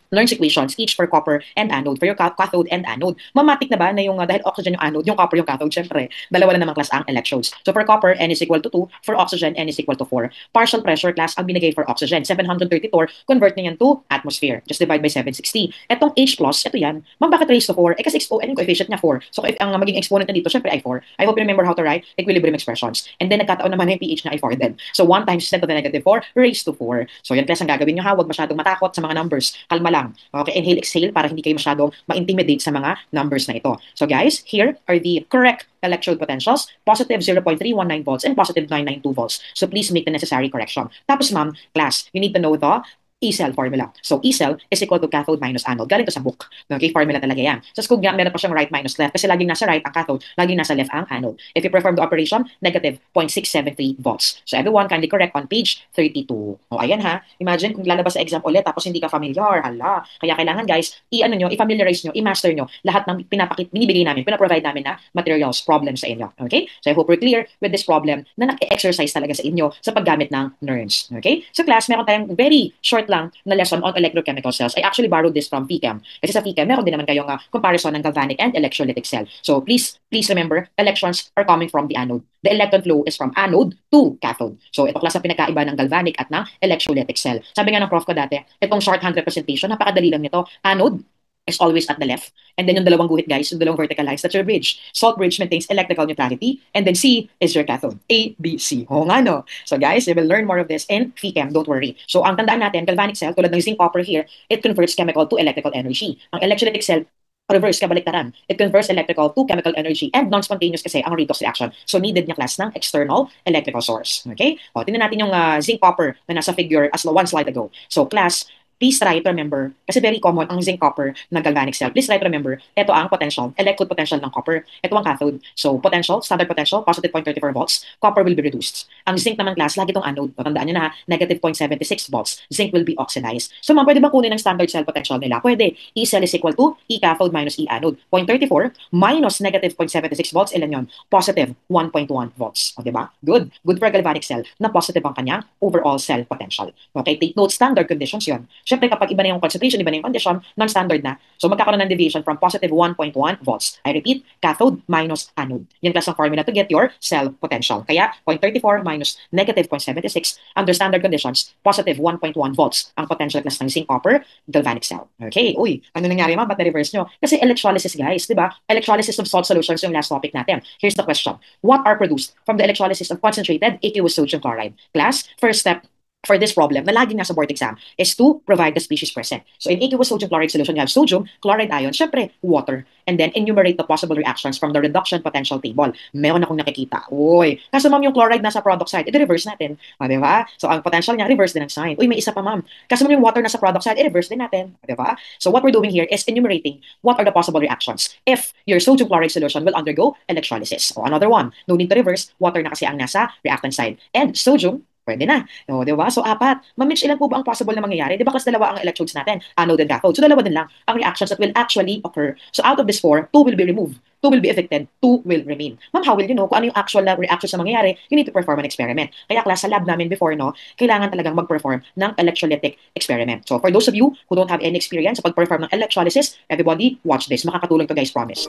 Nernst equations, each for copper and anode, for your cathode and anode. Mamatik na ba na yung, dahil oxygen yung anode, yung copper yung cathode, syempre, dalawa na naman class ang electrodes. So for copper, N is equal to 2, for oxygen, N is equal to 4. Partial pressure class ang binigay for oxygen, 734, convert niyan to atmosphere. Just divide by 760. Etong H plus, ito yan. Ma'am, bakit raised to 4? Eh kasi yung coefficient niya 4. So if ang maging exponent na dito, syempre ay 4. I hope you remember how to write equilibrium expressions. And then nagkataon naman yung pH niya ay 4 din. So 1 times 10 to the negative 4 raised to 4. So yan class ang gagawin nyo ha, huwag masyadong matakot sa mga numbers. Kalma lang. Okay, inhale, exhale para hindi kayo masyadong ma-intimidate sa mga numbers na ito. So guys, here are the correct electrode potentials, positive 0.319 volts and positive 992 volts. So please make the necessary correction. Tapos ma'am, class, you need to know the E-cell formula. So E-cell is equal to cathode minus anode. Galing to sa book. Okay, formula talaga yan. Sa Skugyan, meron pa siyang right minus left kasi laging nasa right ang cathode, laging nasa left ang anode. If you perform the operation, negative 0.673 volts. So everyone kindly correct on page 32. O ayan ha, imagine kung lalabas sa exam ulit tapos hindi ka familiar. Hala. Kaya kailangan guys, i-familiarize nyo, i-master nyo lahat ng binibigay namin, pinaprovide namin na materials, problems sa inyo. Okay? So I hope we're clear with this problem na nag-exercise talaga sa inyo sa paggamit ng Nernst. Okay? So class, meron tayong very short short lang na lesson on electrochemical cells. I actually borrowed this from PChem. Kasi sa PChem, meron din naman kayong comparison ng galvanic and electrolytic cell. So please remember, electrons are coming from the anode. The electron flow is from anode to cathode. So ito class ang pinagkaiba ng galvanic at ng electrolytic cell. Sabi nga ng prof ko dati, itong shorthand representation, napakadali lang nito. Anode is always at the left. And then yung dalawang guhit, guys, yung dalawang vertical lines, that's your bridge. Salt bridge maintains electrical neutrality. And then C is your cathode. A, B, C. Oo nga, no? So guys, you will learn more of this in PChem. Don't worry. So ang tandaan natin, galvanic cell, tulad ng zinc copper here, it converts chemical to electrical energy. Ang electrolytic cell, reverse, kabaliktaran. It converts electrical to chemical energy and non-spontaneous kasi ang redox reaction. So needed niya class ng external electrical source. Okay? O, tingnan natin yung zinc copper na nasa figure as one slide ago. So class, please try to remember, kasi very common ang zinc copper na galvanic cell. Please try to remember, ito ang potential, electrode potential ng copper. Ito ang cathode. So potential, standard potential, positive 0.34 volts. Copper will be reduced. Ang zinc naman class, lagi itong anode. Tandaan nyo na, negative 0.76 volts. Zinc will be oxidized. So ma'am, pwede ba kunin ang standard cell potential nila? Pwede. E cell is equal to E cathode minus E anode. 0.34 minus negative 0.76 volts, ilan yun? Positive 1.1 volts. O, diba? Good. Good for a galvanic cell na positive ang kanyang overall cell potential. Okay, take note, standard conditions yun. Siyempre, kapag iba na yung concentration, iba na yung condition, non-standard na. So, magkakaroon ng deviation from positive 1.1 volts. I repeat, cathode minus anode. Yan class ang formula to get your cell potential. Kaya, 0.34 minus negative 0.76, under standard conditions, positive 1.1 volts ang potential class ng zinc copper galvanic cell. Okay, uy, ano nangyari ma? Ba't na-reverse nyo? Kasi electrolysis, guys, di ba? Electrolysis of salt solutions yung last topic natin. Here's the question. What are produced from the electrolysis of concentrated aqueous sodium chloride? Class, first step, for this problem na laging nasa board exam is to provide the species present. So in aqueous sodium chloride solution, you have sodium, chloride ion, syempre water, and then enumerate the possible reactions from the reduction potential table. Meron akong nakikita. Uy, kaso ma'am yung chloride nasa product side, i-reverse natin. Di ba? So ang potential niya, reverse din ang sign. Uy, may isa pa ma'am. Kaso ma'am yung water nasa product side, i-reverse din natin. Di ba? So what we're doing here is enumerating what are the possible reactions if your sodium chloride solution will undergo electrolysis. So another one, no need to reverse, water na kasi ang nasa reactant side. And sodium, pwede na. O, di ba? So, apat. Ma'am, ilan po ba ang possible na mangyayari? Di ba kasi dalawa ang electrodes natin, anode and cathode. So, dalawa din lang ang reactions that will actually occur. So, out of this four, two will be removed. Two will be evicted. Two will remain. Ma'am, how will you know kung ano yung actual na reactions na mangyayari? You need to perform an experiment. Kaya class, sa lab namin before, no, kailangan talagang mag-perform ng electrolytic experiment. So, for those of you who don't have any experience sa pag-perform ng electrolysis, everybody, watch this. Makakatulong to guys, promise.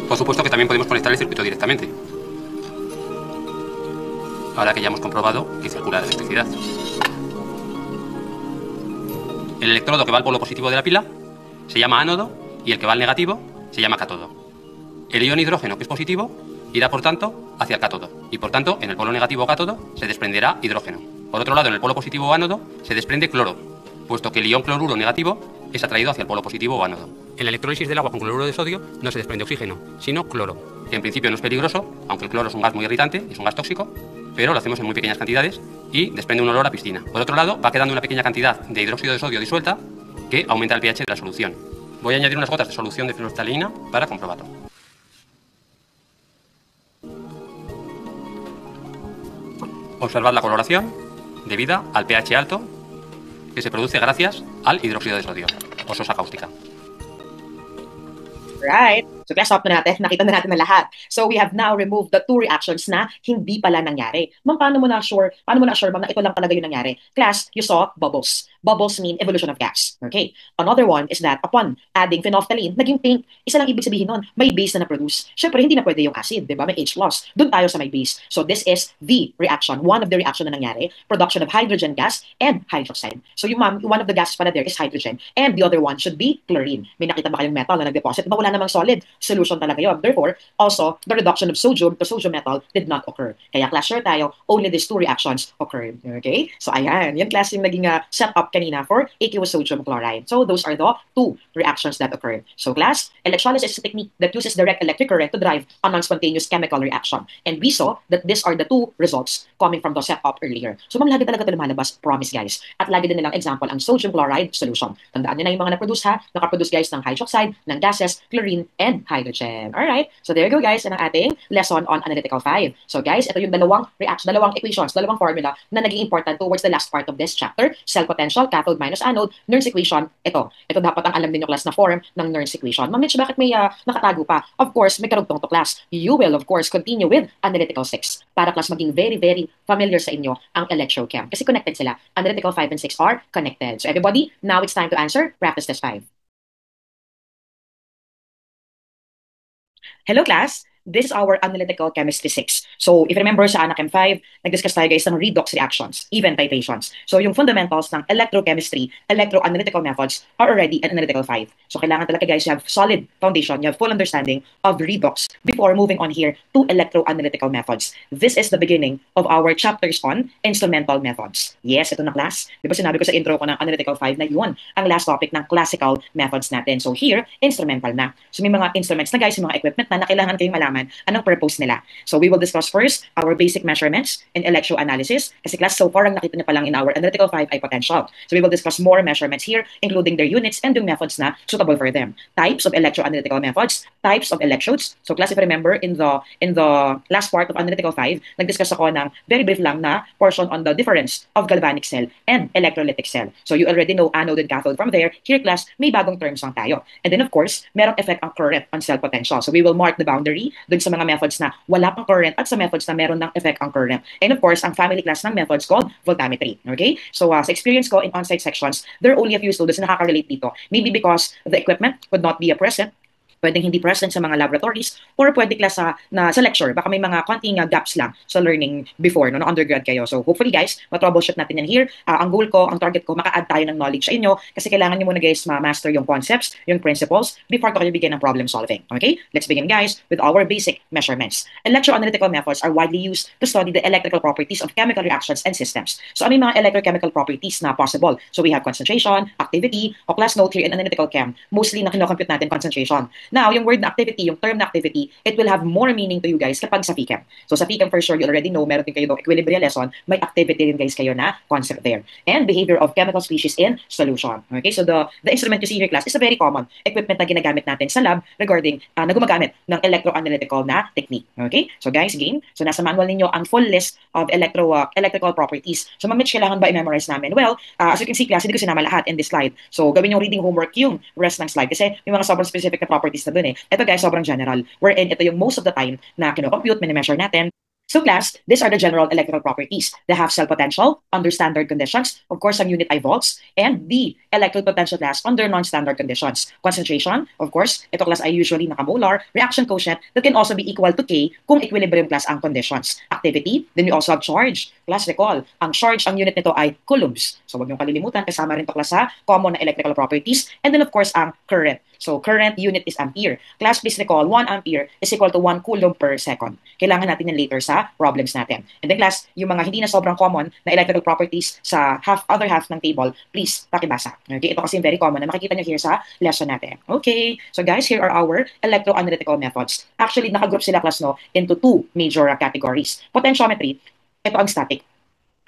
Por supuesto que también podemos conectar el circuito directamente, ahora que ya hemos comprobado que circula la electricidad. El electrodo que va al polo positivo de la pila se llama ánodo y el que va al negativo se llama cátodo. El ion hidrógeno, que es positivo, irá por tanto hacia el cátodo y por tanto en el polo negativo cátodo se desprenderá hidrógeno. Por otro lado, en el polo positivo ánodo se desprende cloro, puesto que el ion cloruro negativo es atraído hacia el polo positivo o ánodo. En la electrólisis del agua con cloruro de sodio no se desprende oxígeno, sino cloro, que en principio no es peligroso, aunque el cloro es un gas muy irritante, es un gas tóxico, pero lo hacemos en muy pequeñas cantidades y desprende un olor a piscina. Por otro lado, va quedando una pequeña cantidad de hidróxido de sodio disuelta que aumenta el pH de la solución. Voy a añadir unas gotas de solución de fenolftalina para comprobarlo. Observad la coloración debida al pH alto que se produce gracias al hidróxido de sodio o sosa cáustica. Right. So, class up na natin. Nakita na natin na lahat. So, we have now removed the two reactions na hindi pala nangyari. Ma'am, paano mo na-assure, ma'am, na ito lang talaga yung nangyari? Class, you saw bubbles. Bubbles mean evolution of gas. Okay. Another one is that upon adding phenolphthalein, naging pink. Isa lang ibig sabihin nun, may base na na-produce. Siyempre, hindi na pwede yung acid, di ba? May H+. Doon tayo sa may base. So, this is the reaction. One of the reaction na nangyari. Production of hydrogen gas and hydroxide. So, yung ma'am, one of the gases pala there is hydrogen. And the other one should be chlorine. May nakita ba kayong metal na nag-deposit? Diba wala namang solid? Solution talaga yun. Therefore, also, the reduction of sodium to sodium metal did not occur. Kaya class sure tayo, only these two reactions occurred. Okay? So, ayan. Yan class yung naging setup kanina for aqueous sodium chloride. So, those are the two reactions that occurred. So, class, electrolysis is a technique that uses direct electric current to drive a non-spontaneous chemical reaction. And we saw that these are the two results coming from the setup earlier. So, ma'am, lagi talaga ito lumalabas. Promise, guys. At lagi din nilang example ang sodium chloride solution. Tandaan nyo na yung mga na-produce ha. Nakaproduce, guys, ng hydroxide, ng gases, chlorine, and hydrogen. Alright, so there you go guys, yan ang ating lesson on Analytical 5. So guys, ito yung dalawang equations, dalawang formula na naging important towards the last part of this chapter. Cell potential, cathode minus anode, Nernst equation, ito. Ito dapat ang alam din yung class na form ng Nernst equation. Ma'am Mitch, bakit may nakatago pa? Of course, may karugtong to class. You will of course continue with Analytical 6 para class maging very, very familiar sa inyo ang electrochem. Kasi connected sila. Analytical 5 and 6 are connected. So everybody, now it's time to answer practice test 5. Hello class! This is our analytical chemistry 6. So, if you remember sa Anachem 5, nag-discuss tayo guys ng redox reactions, even titrations. So, yung fundamentals ng electrochemistry, electroanalytical methods are already in analytical 5. So, kailangan talaga guys, you have solid foundation, you have full understanding of redox before moving on here to electroanalytical methods. This is the beginning of our chapters on instrumental methods. Yes, ito na class. Di ba sinabi ko sa intro ko ng analytical 5 na yun, ang last topic ng classical methods natin. So, here, instrumental na. So, may mga instruments na guys, yung mga equipment na kailangan kayong malaman anong purpose nila. So we will discuss first our basic measurements in electroanalysis. Kasi class, so far ang nakita niyo pa lang in our analytical 5 ay potential. So we will discuss more measurements here, including their units and yung methods na suitable for them. Types of electroanalytical methods, types of electrodes. So class, if you remember, in the last part of analytical 5, nag-discuss ako ng very brief lang na portion on the difference of galvanic cell and electrolytic cell. So you already know anode and cathode from there. Here class, may bagong terms lang tayo. And then of course, merong effect ang current on cell potential. So we will mark the boundary dun sa mga methods na wala pang current at sa methods na meron ng effect ang current. And of course, ang family class ng methods called voltammetry. Okay? So sa experience ko in on-site sections, there are only a few students na nakaka-relate dito. Maybe because the equipment would not be present, pwedeng hindi present sa mga laboratories, or pwede class na sa lecture. Baka may mga konting gaps lang sa learning before, no, undergrad kayo. So hopefully guys, matroubleshoot natin yan here. Ang goal ko, ang target ko, maka-add tayo ng knowledge sa inyo kasi kailangan nyo muna guys ma-master yung concepts, yung principles, before ko kayo bigyan ng problem solving. Okay? Let's begin guys with our basic measurements. Electroanalytical methods are widely used to study the electrical properties of chemical reactions and systems. So ano yung mga electrochemical properties na possible? So we have concentration, activity, o class note here in analytical chem, mostly na kinocompute natin concentration. Now, yung word na activity, yung term na activity, it will have more meaning to you guys kapag sa PChem. So sa PChem for sure, you already know, meron din kayo ng equilibrium lesson, may activity din guys kayo na concept there. And behavior of chemical species in solution. Okay, so the instrument you see here class is a very common equipment na ginagamit natin sa lab regarding na gumagamit ng electroanalytical na technique. Okay, so guys, again, so nasa manual ninyo ang full list of electrical properties. So mamit kailangan ba i-memorize namin? Well, as you can see class, hindi ko sinama lahat in this slide. So gawin yung reading homework yung rest ng slide kasi may mga sobrang specific na properties na dun eh. Ito guys, sobrang general. Wherein ito yung most of the time na kino-compute, mini-measure natin. So class, these are the general electrical properties. They have cell potential under standard conditions. Of course, ang unit ay volts. And the electrical potential class under non-standard conditions. Concentration, of course, ito class ay usually nakamolar. Reaction quotient that can also be equal to K kung equilibrium class ang conditions. Activity, then we also have charge. Class, recall, ang charge, ang unit nito ay coulombs. So wag niyong kalilimutan, kasama rin ito class sa common na electrical properties. And then of course, ang current. So current unit is ampere. Class, please recall, 1 ampere is equal to 1 coulomb per second. Kailangan natin yan later sa problems natin. And then class, yung mga hindi na sobrang common na electrical properties sa other half ng table, please pakibasa. Okay, ito kasi very common na makikita nyo here sa lesson natin. Okay, so guys, here are our electroanalytical methods. Actually, nakagroup sila class no into two major categories. Potentiometry, ito ang static.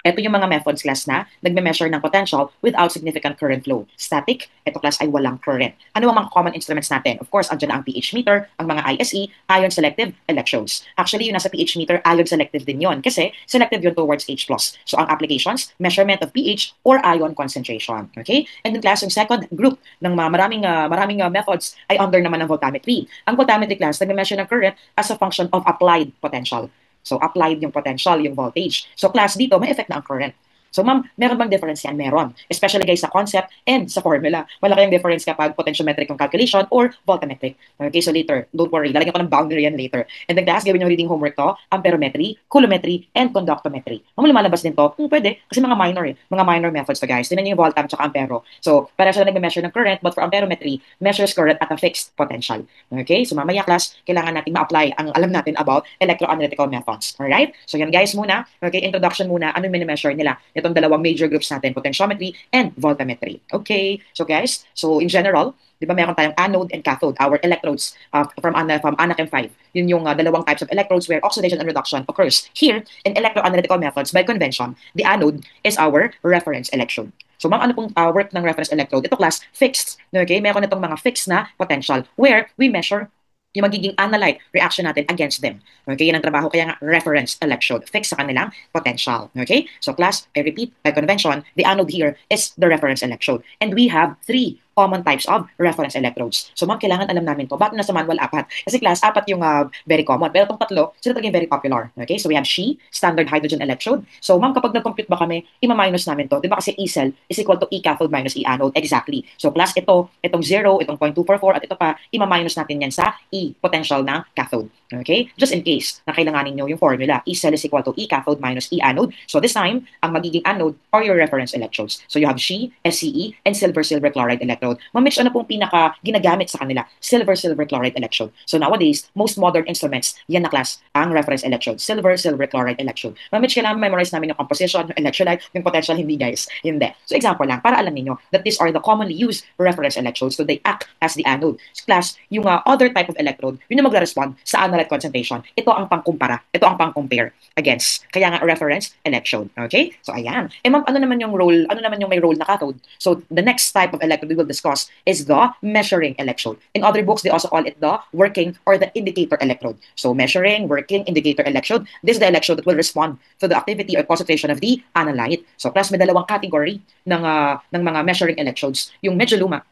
Ito yung mga methods class na nagme-measure ng potential without significant current flow. Static, ito class ay walang current. Ano ang mga common instruments natin? Of course, andyan na ang pH meter, ang mga ISE, ion selective electrodes. Actually, yung nasa pH meter, ion selective din yon kasi selective yun towards H+. So ang applications, measurement of pH or ion concentration. Okay? And then class, yung second group ng mga maraming methods ay under naman ng voltammetry. Ang voltammetry class, nagme-measure ng current as a function of applied potential. So, applied yung potential, yung voltage. So, class dito, may effect na ang current. So, ma'am, meron bang difference yan? Meron. Especially guys sa concept and sa formula. Wala kayong difference kapag potentiometric yung calculation or voltammetric. Okay, so later, don't worry. Lalagyan ko ng boundary yan later. And then class, gawin yung reading homework to, amperometry, coulometry, and conductometry. Ma'am, lumalabas din to? Pwede. Kasi mga minor eh. Mga minor methods to guys. Tinan nyo yung voltam tsaka ampero. So, para sila nagme-measure ng current, but for amperometry, measures current at a fixed potential. Okay, so mamaya class, kailangan natin ma-apply ang alam natin about electroanalytical methods. Alright? So yan guys muna. Okay, introduction muna. Ano yung mini-measure nila? Itong dalawang major groups natin, potentiometry and voltammetry. Okay, so guys, so in general, di ba meron tayong anode and cathode, our electrodes from Anachem 5. Yun yung dalawang types of electrodes where oxidation and reduction occurs. Here, in electroanalytical methods, by convention, the anode is our reference electrode. So, ma'am, ano pong work ng reference electrode? Ito class, fixed. Okay, meron itong mga fixed na potential where we measure yung magiging analyte reaction natin against them. Okay, yan ang trabaho, kaya nga reference electrode, fix sa kanilang potential. Okay, so class, I repeat, by convention, the anode here is the reference electrode. And we have three common types of reference electrodes. So ma'am, kailangan alam namin to. Bakit nasa manual apat? Kasi class, apat yung very common. Pero itong tatlo, sila talaga yung very popular. Okay, so we have She, standard hydrogen electrode. So ma'am, kapag nag-compute ba kami, ima-minus namin to. Di ba kasi E cell is equal to E cathode minus E anode. Exactly. So class, itong 0, itong 0.244, at ito pa, ima-minus natin yan sa E potential ng cathode. Okay? Just in case na kailanganin nyo yung formula, E cell is equal to E cathode minus E anode. So this time, ang magiging anode are your reference electrodes. So you have She, SCE, and silver-silver chloride electrode. Ma'am Mitch, ano pong pinaka ginagamit sa kanila? Silver-silver chloride electrode. So nowadays, most modern instruments, yan na class, ang reference electrode. Silver-silver chloride electrode. Ma'am Mitch, kailangan memorize namin yung composition, yung electrolyte, yung potential, hindi guys. Hindi. So example lang, para alam niyo that these are the commonly used reference electrodes, so they act as the anode. So class, yung other type of electrode, yun yung magre-respond sa analyte concentration. Ito ang pangkumpara. Ito ang pang-compare against. Kaya nga reference electrode. Okay? So ayan. Eh ma'am, ano naman yung role, ano naman yung may role na cathode? So the next type of electrode we will discuss is the measuring electrode. In other books, they also call it the working or the indicator electrode. So measuring, working, indicator electrode. This is the electrode that will respond to the activity or concentration of the analyte. So class, may dalawang category ng mga measuring electrodes. Yung medyo luma,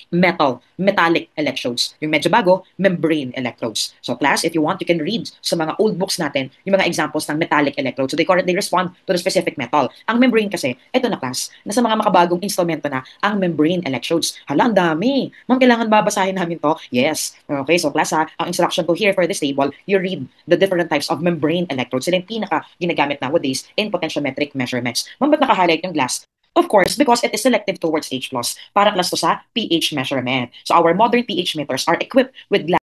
metallic electrodes. Yung medyo bago, membrane electrodes. So class, if you want, you can read sa mga old books natin yung mga examples ng metallic electrodes. So they currently respond to the specific metal. Ang membrane kasi, ito na class, nasa mga makabagong instrumento na ang membrane electrodes. Hala, ang dami. Ma'am, kailangan babasahin namin to? Yes. Okay, so class ha, ang instruction ko here for this table, you read the different types of membrane electrodes. Sila yung pinaka ginagamit nowadays in potentiometric measurements. Ma'am, ba't naka-highlight yung glass? Of course, because it is selective towards H+, para class to sa pH measurement. So our modern pH meters are equipped with glass